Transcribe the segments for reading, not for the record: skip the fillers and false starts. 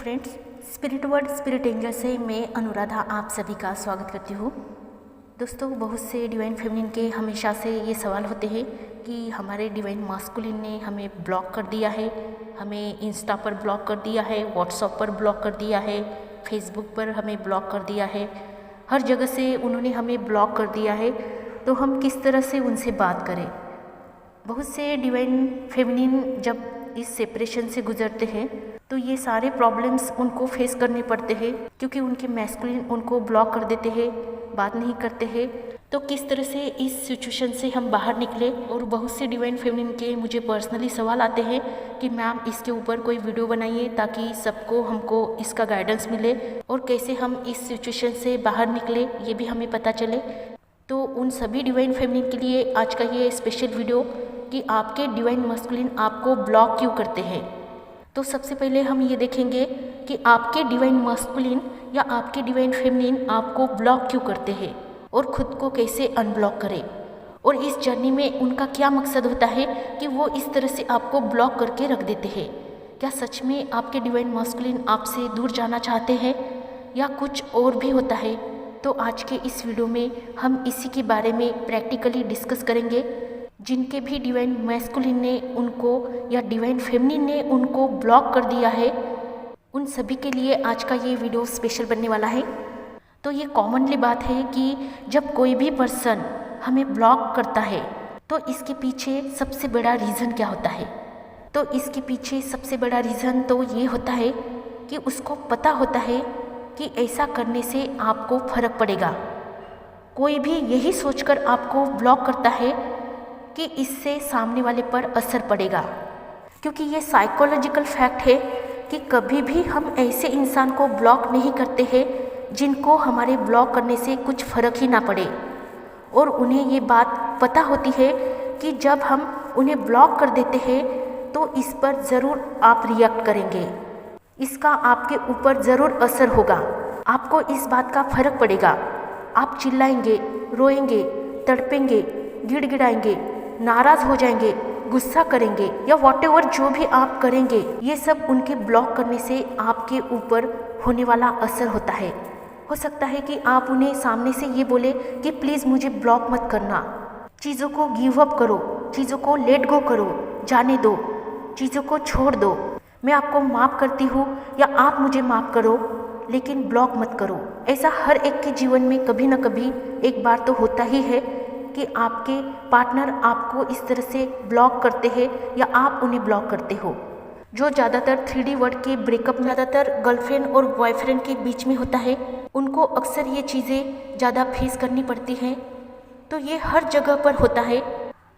Friends, spirit word spirit angel से मैं अनुराधा आप सभी का स्वागत करती हूँ। दोस्तों, बहुत से डिवाइन फेमिनिन के हमेशा से ये सवाल होते हैं कि हमारे डिवाइन मास्कुलिन ने हमें ब्लॉक कर दिया है, हमें इंस्टा पर ब्लॉक कर दिया है, व्हाट्सएप पर ब्लॉक कर दिया है, फेसबुक पर हमें ब्लॉक कर दिया है, हर जगह से उन्होंने हमें ब्लॉक कर दिया है। तो हम किस तरह से उनसे बात करें। बहुत से डिवाइन फेमिनिन जब इस सेपरेशन से गुजरते हैं तो ये सारे प्रॉब्लम्स उनको फेस करने पड़ते हैं, क्योंकि उनके मैस्कुलिन उनको ब्लॉक कर देते हैं, बात नहीं करते हैं। तो किस तरह से इस सिचुएशन से हम बाहर निकले। और बहुत से डिवाइन फेमिनिन के मुझे पर्सनली सवाल आते हैं कि मैम इसके ऊपर कोई वीडियो बनाइए ताकि सबको हमको इसका गाइडेंस मिले और कैसे हम इस सिचुएशन से बाहर निकले ये भी हमें पता चले। तो उन सभी डिवाइन फेमिनिन के लिए आज का ये स्पेशल वीडियो कि आपके डिवाइन मास्कुलिन आपको ब्लॉक क्यों करते हैं। तो सबसे पहले हम ये देखेंगे कि आपके डिवाइन मास्कुलिन या आपके डिवाइन फेमिनिन आपको ब्लॉक क्यों करते हैं और ख़ुद को कैसे अनब्लॉक करें, और इस जर्नी में उनका क्या मकसद होता है कि वो इस तरह से आपको ब्लॉक करके रख देते हैं। क्या सच में आपके डिवाइन मास्कुलिन आपसे दूर जाना चाहते हैं या कुछ और भी होता है। तो आज के इस वीडियो में हम इसी के बारे में प्रैक्टिकली डिस्कस करेंगे। जिनके भी डिवाइन मैस्कुलिन ने उनको या डिवाइन फेमिनिन ने उनको ब्लॉक कर दिया है, उन सभी के लिए आज का ये वीडियो स्पेशल बनने वाला है। तो ये कॉमनली बात है कि जब कोई भी पर्सन हमें ब्लॉक करता है तो इसके पीछे सबसे बड़ा रीज़न क्या होता है। तो इसके पीछे सबसे बड़ा रीज़न तो ये होता है कि उसको पता होता है कि ऐसा करने से आपको फ़र्क पड़ेगा। कोई भी यही सोचकर आपको ब्लॉक करता है कि इससे सामने वाले पर असर पड़ेगा, क्योंकि ये साइकोलॉजिकल फैक्ट है कि कभी भी हम ऐसे इंसान को ब्लॉक नहीं करते हैं जिनको हमारे ब्लॉक करने से कुछ फ़र्क ही ना पड़े। और उन्हें ये बात पता होती है कि जब हम उन्हें ब्लॉक कर देते हैं तो इस पर ज़रूर आप रिएक्ट करेंगे, इसका आपके ऊपर ज़रूर असर होगा, आपको इस बात का फ़र्क पड़ेगा। आप चिल्लाएंगे, रोएंगे, तड़पेंगे, गिड़गिड़ाएंगे, नाराज़ हो जाएंगे, गुस्सा करेंगे या व्हाटएवर जो भी आप करेंगे, ये सब उनके ब्लॉक करने से आपके ऊपर होने वाला असर होता है। हो सकता है कि आप उन्हें सामने से ये बोले कि प्लीज़ मुझे ब्लॉक मत करना, चीज़ों को गिव अप करो, चीज़ों को लेट गो करो, जाने दो, चीज़ों को छोड़ दो, मैं आपको माफ़ करती हूँ या आप मुझे माफ़ करो, लेकिन ब्लॉक मत करो। ऐसा हर एक के जीवन में कभी ना कभी एक बार तो होता ही है कि आपके पार्टनर आपको इस तरह से ब्लॉक करते हैं या आप उन्हें ब्लॉक करते हो। जो ज़्यादातर 3D वर्ड के ब्रेकअप ज़्यादातर गर्लफ्रेंड और बॉयफ्रेंड के बीच में होता है, उनको अक्सर ये चीज़ें ज़्यादा फेस करनी पड़ती हैं। तो ये हर जगह पर होता है।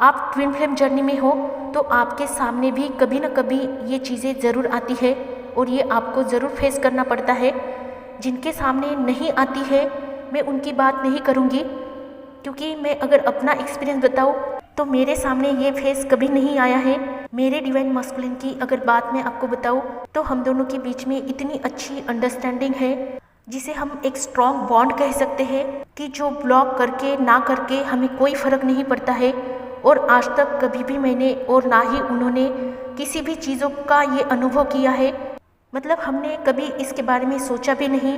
आप ट्विन फ्लेम जर्नी में हो तो आपके सामने भी कभी ना कभी ये चीज़ें ज़रूर आती है और ये आपको ज़रूर फेस करना पड़ता है। जिनके सामने नहीं आती है मैं उनकी बात नहीं करूँगी, क्योंकि मैं अगर अपना एक्सपीरियंस बताऊँ तो मेरे सामने ये फेस कभी नहीं आया है। मेरे डिवाइन मास्कुलिन की अगर बात मैं आपको बताऊँ तो हम दोनों के बीच में इतनी अच्छी अंडरस्टैंडिंग है जिसे हम एक स्ट्रॉन्ग बॉन्ड कह सकते हैं कि जो ब्लॉक करके ना करके हमें कोई फ़र्क नहीं पड़ता है। और आज तक कभी भी मैंने और ना ही उन्होंने किसी भी चीज़ों का ये अनुभव किया है। मतलब हमने कभी इसके बारे में सोचा भी नहीं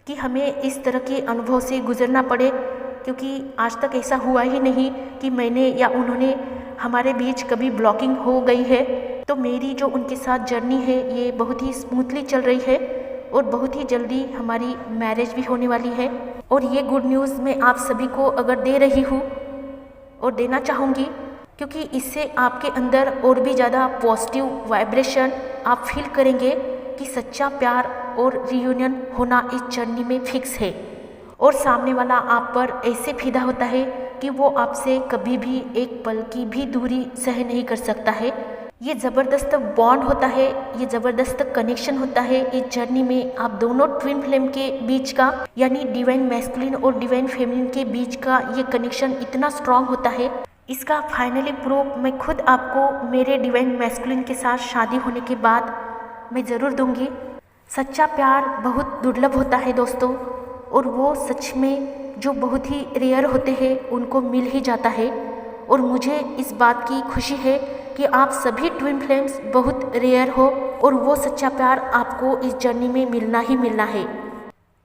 कि हमें इस तरह के अनुभव से गुजरना पड़े, क्योंकि आज तक ऐसा हुआ ही नहीं कि मैंने या उन्होंने हमारे बीच कभी ब्लॉकिंग हो गई है। तो मेरी जो उनके साथ जर्नी है ये बहुत ही स्मूथली चल रही है और बहुत ही जल्दी हमारी मैरिज भी होने वाली है। और ये गुड न्यूज़ मैं आप सभी को अगर दे रही हूँ और देना चाहूँगी, क्योंकि इससे आपके अंदर और भी ज़्यादा पॉजिटिव वाइब्रेशन आप फील करेंगे कि सच्चा प्यार और रियूनियन होना इस जर्नी में फिक्स है। और सामने वाला आप पर ऐसे फिदा होता है कि वो आपसे कभी भी एक पल की भी दूरी सह नहीं कर सकता है। ये ज़बरदस्त बॉन्ड होता है, ये ज़बरदस्त कनेक्शन होता है इस जर्नी में। आप दोनों ट्विन फ्लेम के बीच का यानी डिवाइन मैस्कुलिन और डिवाइन फेमिनिन के बीच का ये कनेक्शन इतना स्ट्रांग होता है। इसका फाइनली प्रूफ मैं खुद आपको मेरे डिवाइन मैस्कुलिन के साथ शादी होने के बाद मैं ज़रूर दूंगी। सच्चा प्यार बहुत दुर्लभ होता है दोस्तों, और वो सच में जो बहुत ही रेयर होते हैं उनको मिल ही जाता है। और मुझे इस बात की खुशी है कि आप सभी ट्विन फ्लेम्स बहुत रेयर हो और वो सच्चा प्यार आपको इस जर्नी में मिलना ही मिलना है।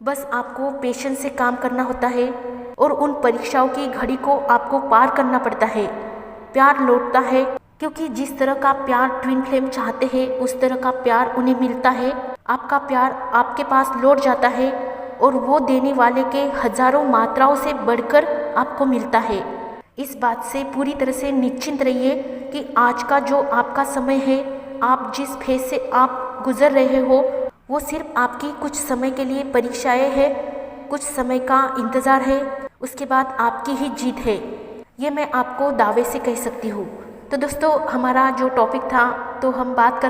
बस आपको पेशेंस से काम करना होता है और उन परीक्षाओं की घड़ी को आपको पार करना पड़ता है। प्यार लौटता है, क्योंकि जिस तरह का प्यार ट्विन फ्लेम चाहते हैं उस तरह का प्यार उन्हें मिलता है। आपका प्यार आपके पास लौट जाता है और वो देने वाले के हजारों मात्राओं से बढ़कर आपको मिलता है। इस बात से पूरी तरह से निश्चिंत रहिए कि आज का जो आपका समय है, आप जिस फेज से आप गुजर रहे हो, वो सिर्फ आपकी कुछ समय के लिए परीक्षाएं है, कुछ समय का इंतज़ार है, उसके बाद आपकी ही जीत है। ये मैं आपको दावे से कह सकती हूँ। तो दोस्तों, हमारा जो टॉपिक था हम बात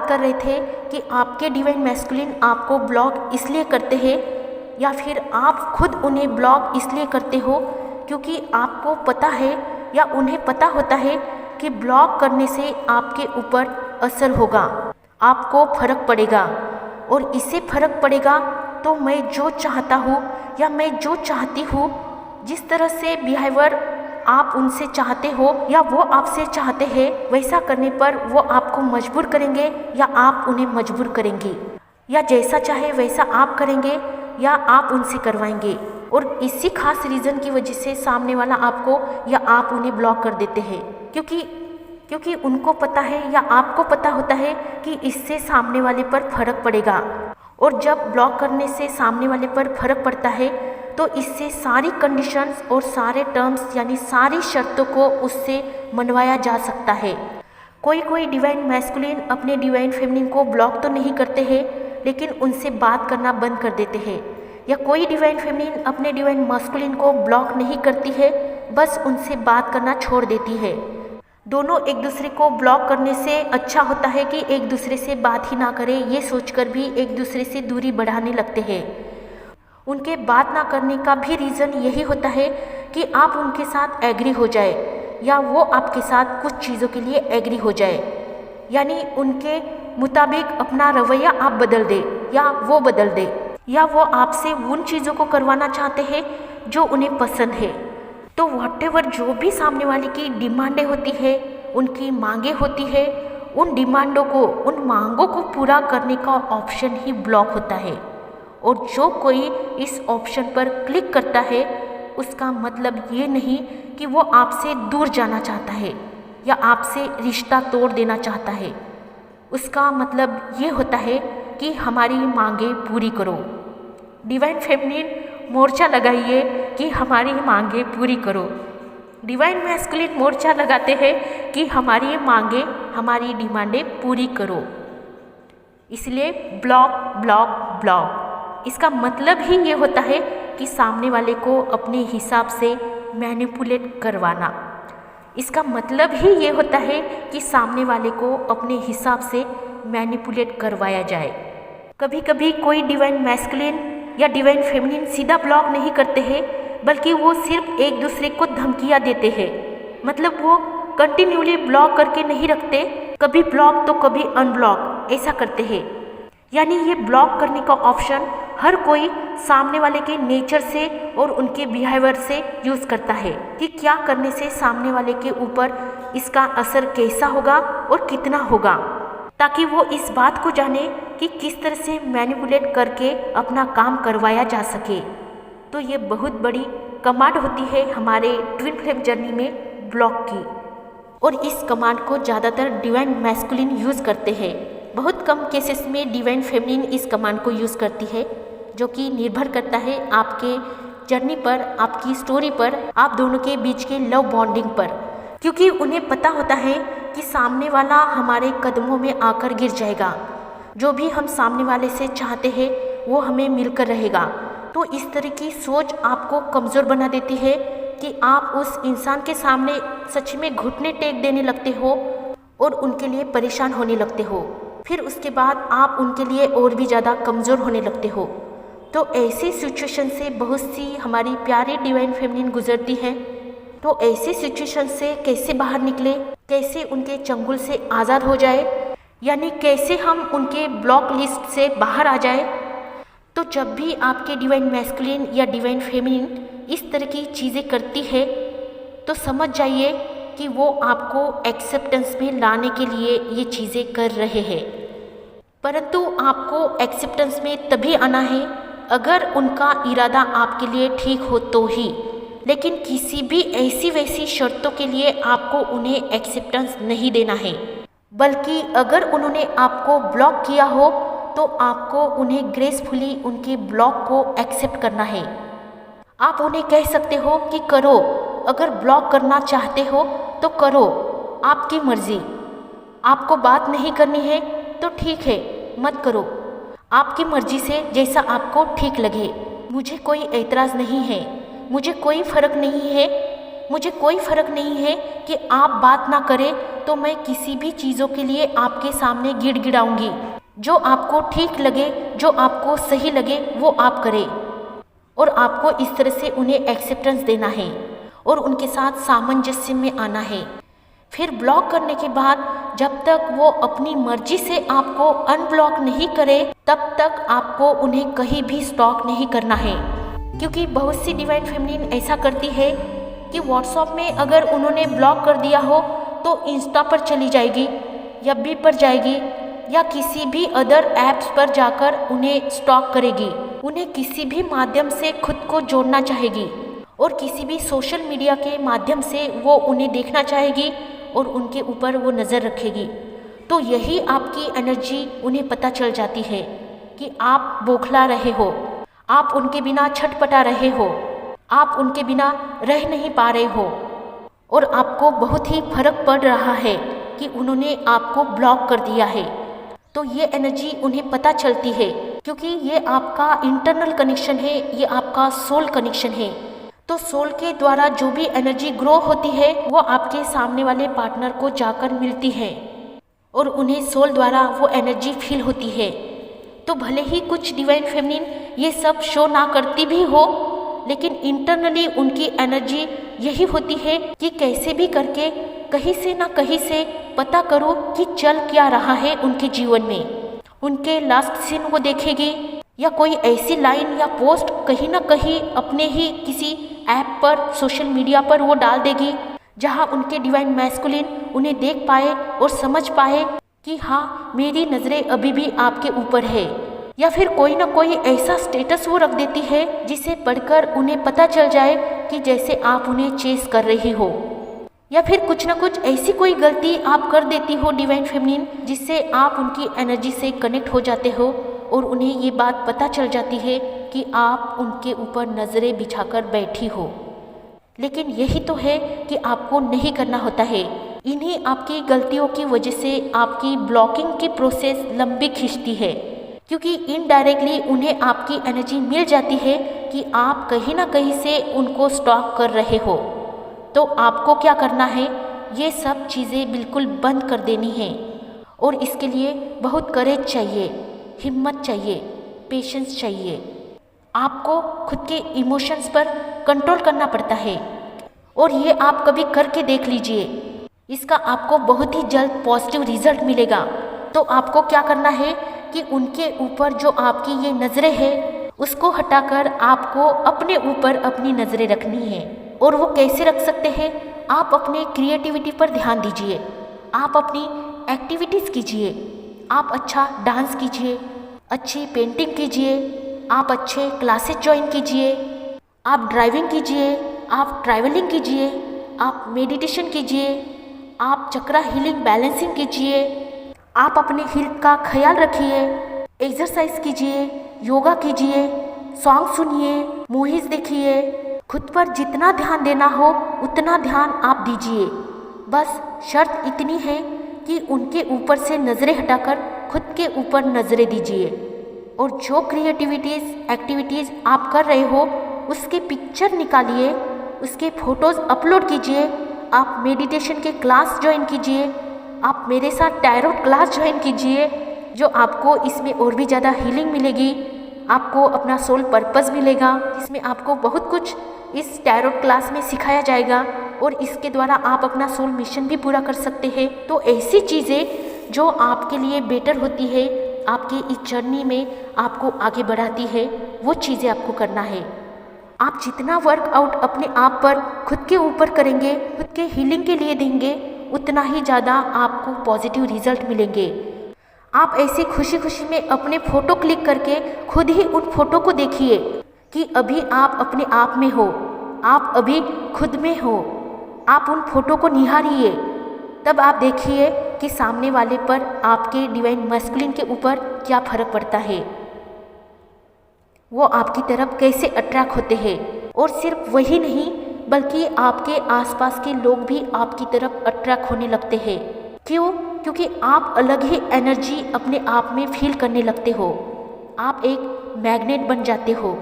कर रहे थे कि आपके डिवाइन मैस्कुलिन आपको ब्लॉक इसलिए करते हैं या फिर आप खुद उन्हें ब्लॉक इसलिए करते हो क्योंकि आपको पता है या उन्हें पता होता है कि ब्लॉक करने से आपके ऊपर असर होगा, आपको फर्क पड़ेगा और इससे फर्क पड़ेगा तो मैं जो चाहता हूँ या मैं जो चाहती हूँ, जिस तरह से बिहेवियर आप उनसे चाहते हो या वो आपसे चाहते हैं, वैसा करने पर वो आपको मजबूर करेंगे या आप उन्हें मजबूर करेंगे, या जैसा चाहे वैसा आप करेंगे या आप उनसे करवाएंगे। और इसी खास रीज़न की वजह से सामने वाला आपको या आप उन्हें ब्लॉक कर देते हैं, क्योंकि उनको पता है या आपको पता होता है कि इससे सामने वाले पर फर्क पड़ेगा। और जब ब्लॉक करने से सामने वाले पर फर्क पड़ता है तो इससे सारी कंडीशंस और सारे टर्म्स यानी सारी शर्तों को उससे मनवाया जा सकता है। कोई डिवाइन मैस्कुलिन अपने डिवाइन फेमिनिन को ब्लॉक तो नहीं करते हैं, लेकिन उनसे बात करना बंद कर देते हैं, या कोई डिवाइन फेमिनिन अपने डिवाइन मास्कुलिन को ब्लॉक नहीं करती है, बस उनसे बात करना छोड़ देती है। दोनों एक दूसरे को ब्लॉक करने से अच्छा होता है कि एक दूसरे से बात ही ना करें, ये सोचकर भी एक दूसरे से दूरी बढ़ाने लगते हैं। उनके बात ना करने का भी रीज़न यही होता है कि आप उनके साथ एग्री हो जाए या वो आपके साथ कुछ चीज़ों के लिए एग्री हो जाए, यानी उनके मुताबिक अपना रवैया आप बदल दे या वो बदल दे, या वो आपसे उन चीज़ों को करवाना चाहते हैं जो उन्हें पसंद है। तो व्हाटएवर जो भी सामने वाले की डिमांडें होती है, उनकी मांगे होती है, उन डिमांडों को, उन मांगों को पूरा करने का ऑप्शन ही ब्लॉक होता है। और जो कोई इस ऑप्शन पर क्लिक करता है उसका मतलब ये नहीं कि वो आपसे दूर जाना चाहता है या आपसे रिश्ता तोड़ देना चाहता है। उसका मतलब ये होता है कि हमारी मांगे पूरी करो। डिवाइन फेमिनिन मोर्चा लगाइए कि हमारी मांगे पूरी करो। डिवाइन मैस्कुलिन मोर्चा लगाते हैं कि हमारी मांगे, हमारी डिमांडें पूरी करो। इसलिए ब्लॉक ब्लॉक ब्लॉक, इसका मतलब ही ये होता है कि सामने वाले को अपने हिसाब से मैनिपुलेट करवाना। इसका मतलब ही ये होता है कि सामने वाले को अपने हिसाब से मैनिपुलेट करवाया जाए। कभी कभी कोई डिवाइन मैस्कुलिन या डिवाइन फेमिनिन सीधा ब्लॉक नहीं करते हैं, बल्कि वो सिर्फ एक दूसरे को धमकियाँ देते हैं। मतलब वो कंटिन्यूली ब्लॉक करके नहीं रखते, कभी ब्लॉक तो कभी अनब्लॉक, ऐसा करते हैं। यानी ये ब्लॉक करने का ऑप्शन हर कोई सामने वाले के नेचर से और उनके बिहेवियर से यूज़ करता है कि क्या करने से सामने वाले के ऊपर इसका असर कैसा होगा और कितना होगा, ताकि वो इस बात को जाने कि किस तरह से मैनिपुलेट करके अपना काम करवाया जा सके। तो ये बहुत बड़ी कमांड होती है हमारे ट्विन फ्लेम जर्नी में ब्लॉक की, और इस कमांड को ज़्यादातर डिवाइन मैस्कुलिन यूज़ करते हैं। बहुत कम केसेस में डिवाइन फेमिनिन इस कमांड को यूज़ करती है, जो कि निर्भर करता है आपके जर्नी पर, आपकी स्टोरी पर, आप दोनों के बीच के लव बॉन्डिंग पर, क्योंकि उन्हें पता होता है कि सामने वाला हमारे कदमों में आकर गिर जाएगा। जो भी हम सामने वाले से चाहते हैं वो हमें मिलकर रहेगा। तो इस तरह की सोच आपको कमज़ोर बना देती है कि आप उस इंसान के सामने सच में घुटने टेक देने लगते हो और उनके लिए परेशान होने लगते हो। फिर उसके बाद आप उनके लिए और भी ज़्यादा कमज़ोर होने लगते हो। तो ऐसी सिचुएशन से बहुत सी हमारी प्यारी डिवाइन फेमिनिन गुजरती हैं। तो ऐसी सिचुएशन से कैसे बाहर निकले, कैसे उनके चंगुल से आज़ाद हो जाए, यानी कैसे हम उनके ब्लॉक लिस्ट से बाहर आ जाए। तो जब भी आपके डिवाइन मैस्कुलिन या डिवाइन फेमिनिन इस तरह की चीज़ें करती है तो समझ जाइए कि वो आपको एक्सेप्टेंस में लाने के लिए ये चीज़ें कर रहे हैं, परंतु आपको एक्सेप्टेंस में तभी आना है अगर उनका इरादा आपके लिए ठीक हो तो ही। लेकिन किसी भी ऐसी वैसी शर्तों के लिए आपको उन्हें एक्सेप्टेंस नहीं देना है, बल्कि अगर उन्होंने आपको ब्लॉक किया हो तो आपको उन्हें ग्रेसफुली उनके ब्लॉक को एक्सेप्ट करना है। आप उन्हें कह सकते हो कि करो, अगर ब्लॉक करना चाहते हो तो करो, आपकी मर्जी। आपको बात नहीं करनी है तो ठीक है, मत करो, आपकी मर्जी से जैसा आपको ठीक लगे। मुझे कोई एतराज़ नहीं है, मुझे कोई फ़र्क नहीं है, मुझे कोई फ़र्क नहीं है कि आप बात ना करें तो मैं किसी भी चीज़ों के लिए आपके सामने गिड़गिड़ाऊंगी। जो आपको ठीक लगे, जो आपको सही लगे वो आप करें। और आपको इस तरह से उन्हें एक्सेप्टेंस देना है और उनके साथ सामंजस्य में आना है। फिर ब्लॉक करने के बाद जब तक वो अपनी मर्जी से आपको अनब्लॉक नहीं करे तब तक आपको उन्हें कहीं भी स्टॉक नहीं करना है। क्योंकि बहुत सी डिवाइन फेमिनिन ऐसा करती है कि व्हाट्सएप में अगर उन्होंने ब्लॉक कर दिया हो तो इंस्टा पर चली जाएगी, एफबी पर जाएगी या किसी भी अदर ऐप्स पर जाकर उन्हें स्टॉक करेगी। उन्हें किसी भी माध्यम से खुद को जोड़ना चाहेगी और किसी भी सोशल मीडिया के माध्यम से वो उन्हें देखना चाहेगी और उनके ऊपर वो नज़र रखेगी। तो यही आपकी एनर्जी उन्हें पता चल जाती है कि आप बौखला रहे हो, आप उनके बिना छटपटा रहे हो, आप उनके बिना रह नहीं पा रहे हो और आपको बहुत ही फर्क पड़ रहा है कि उन्होंने आपको ब्लॉक कर दिया है। तो ये एनर्जी उन्हें पता चलती है क्योंकि ये आपका इंटरनल कनेक्शन है, ये आपका सोल कनेक्शन है। तो सोल के द्वारा जो भी एनर्जी ग्रो होती है वो आपके सामने वाले पार्टनर को जाकर मिलती है और उन्हें सोल द्वारा वो एनर्जी फील होती है। तो भले ही कुछ डिवाइन फेमिनिन ये सब शो ना करती भी हो, लेकिन इंटरनली उनकी एनर्जी यही होती है कि कैसे भी करके कहीं से ना कहीं से पता करो कि चल क्या रहा है उनके जीवन में। उनके लास्ट सीन वो देखेगी या कोई ऐसी लाइन या पोस्ट कहीं ना कहीं अपने ही किसी ऐप पर, सोशल मीडिया पर वो डाल देगी जहां उनके डिवाइन मैस्कुलिन उन्हें देख पाए और समझ पाए कि हाँ, मेरी नज़रें अभी भी आपके ऊपर है। या फिर कोई ना कोई ऐसा स्टेटस वो रख देती है जिसे पढ़कर उन्हें पता चल जाए कि जैसे आप उन्हें चेस कर रही हो। या फिर कुछ ना कुछ ऐसी कोई गलती आप कर देती हो डिवाइन फेमिनिन जिससे आप उनकी एनर्जी से कनेक्ट हो जाते हो और उन्हें ये बात पता चल जाती है कि आप उनके ऊपर नज़रें बिछाकर बैठी हो। लेकिन यही तो है कि आपको नहीं करना होता है। इन्हीं आपकी गलतियों की वजह से आपकी ब्लॉकिंग की प्रोसेस लंबी खींचती है, क्योंकि इनडायरेक्टली उन्हें आपकी एनर्जी मिल जाती है कि आप कहीं ना कहीं से उनको स्टॉक कर रहे हो। तो आपको क्या करना है, ये सब चीज़ें बिल्कुल बंद कर देनी है और इसके लिए बहुत करेज चाहिए, हिम्मत चाहिए, पेशेंस चाहिए। आपको खुद के इमोशंस पर कंट्रोल करना पड़ता है और ये आप कभी करके देख लीजिए, इसका आपको बहुत ही जल्द पॉजिटिव रिजल्ट मिलेगा। तो आपको क्या करना है कि उनके ऊपर जो आपकी ये नज़रें हैं उसको हटाकर आपको अपने ऊपर अपनी नज़रें रखनी है। और वो कैसे रख सकते हैं, आप अपने क्रिएटिविटी पर ध्यान दीजिए, आप अपनी एक्टिविटीज़ कीजिए, आप अच्छा डांस कीजिए, अच्छी पेंटिंग कीजिए, आप अच्छे क्लासेस ज्वाइन कीजिए, आप ड्राइविंग कीजिए, आप ट्रैवलिंग कीजिए, आप मेडिटेशन कीजिए, आप चक्रा हीलिंग बैलेंसिंग कीजिए, आप अपने हेल्थ का ख्याल रखिए, एक्सरसाइज कीजिए, योगा कीजिए, सॉन्ग सुनिए, मूवीज देखिए। खुद पर जितना ध्यान देना हो उतना ध्यान आप दीजिए। बस शर्त इतनी है कि उनके ऊपर से नज़रें हटाकर खुद के ऊपर नज़रें दीजिए और जो क्रिएटिविटीज़ एक्टिविटीज़ आप कर रहे हो उसके पिक्चर निकालिए, उसके फ़ोटोज़ अपलोड कीजिए, आप मेडिटेशन के क्लास ज्वाइन कीजिए, आप मेरे साथ टैरोट क्लास ज्वाइन कीजिए, जो आपको इसमें और भी ज़्यादा हीलिंग मिलेगी, आपको अपना सोल पर्पस मिलेगा, इसमें आपको बहुत कुछ इस टैरोट क्लास में सिखाया जाएगा और इसके द्वारा आप अपना सोल मिशन भी पूरा कर सकते हैं। तो ऐसी चीज़ें जो आपके लिए बेटर होती है, आपकी इस जर्नी में आपको आगे बढ़ाती है, वो चीज़ें आपको करना है। आप जितना वर्कआउट अपने आप पर खुद के ऊपर करेंगे, खुद के हीलिंग के लिए देंगे, उतना ही ज़्यादा आपको पॉजिटिव रिजल्ट मिलेंगे। आप ऐसे खुशी खुशी में अपने फ़ोटो क्लिक करके खुद ही उन फोटो को देखिए कि अभी आप अपने आप में हो, आप अभी खुद में हो। आप उन फोटो को निहारिए, तब आप देखिए कि सामने वाले पर आपके डिवाइन मैस्कुलिन के ऊपर क्या फ़र्क पड़ता है, वो आपकी तरफ कैसे अट्रैक्ट होते हैं। और सिर्फ वही नहीं बल्कि आपके आसपास के लोग भी आपकी तरफ अट्रैक्ट होने लगते हैं। क्यों? क्योंकि आप अलग ही एनर्जी अपने आप में फील करने लगते हो। आप एक मैग्नेट बन जाते हो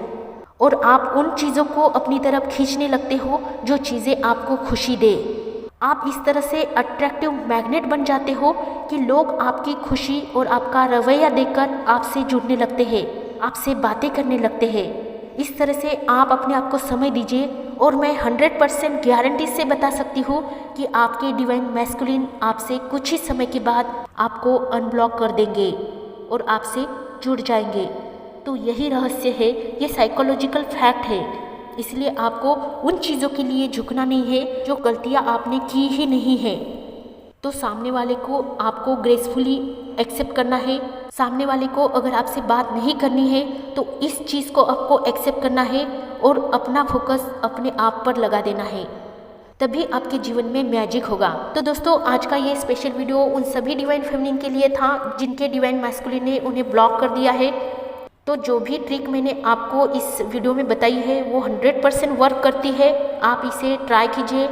और आप उन चीज़ों को अपनी तरफ खींचने लगते हो जो चीज़ें आपको खुशी दे। आप इस तरह से अट्रैक्टिव मैग्नेट बन जाते हो कि लोग आपकी खुशी और आपका रवैया देखकर आपसे जुड़ने लगते हैं, आपसे बातें करने लगते हैं। इस तरह से आप अपने आप को समय दीजिए और मैं 100% गारंटी से बता सकती हूँ कि आपके डिवाइन मैस्कुलिन आपसे कुछ ही समय के बाद आपको अनब्लॉक कर देंगे और आपसे जुड़ जाएंगे। तो यही रहस्य है, ये साइकोलॉजिकल फैक्ट है। इसलिए आपको उन चीज़ों के लिए झुकना नहीं है जो गलतियाँ आपने की ही नहीं है। तो सामने वाले को आपको ग्रेसफुली एक्सेप्ट करना है। सामने वाले को अगर आपसे बात नहीं करनी है तो इस चीज़ को आपको एक्सेप्ट करना है और अपना फोकस अपने आप पर लगा देना है, तभी आपके जीवन में मैजिक होगा। तो दोस्तों, आज का ये स्पेशल वीडियो उन सभी डिवाइन फेमिनिन के लिए था जिनके डिवाइन मैस्कुलिन ने उन्हें ब्लॉक कर दिया है। तो जो भी ट्रिक मैंने आपको इस वीडियो में बताई है वो 100% वर्क करती है। आप इसे ट्राई कीजिए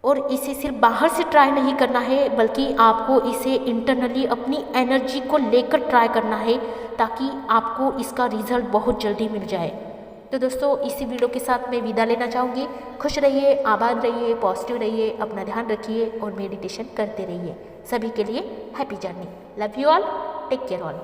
और इसे सिर्फ बाहर से ट्राई नहीं करना है बल्कि आपको इसे इंटरनली अपनी एनर्जी को लेकर ट्राई करना है ताकि आपको इसका रिजल्ट बहुत जल्दी मिल जाए। तो दोस्तों, इसी वीडियो के साथ मैं विदा लेना चाहूँगी। खुश रहिए, आबाद रहिए, पॉजिटिव रहिए, अपना ध्यान रखिए और मेडिटेशन करते रहिए। सभी के लिए happy journey. Love you all, take care all.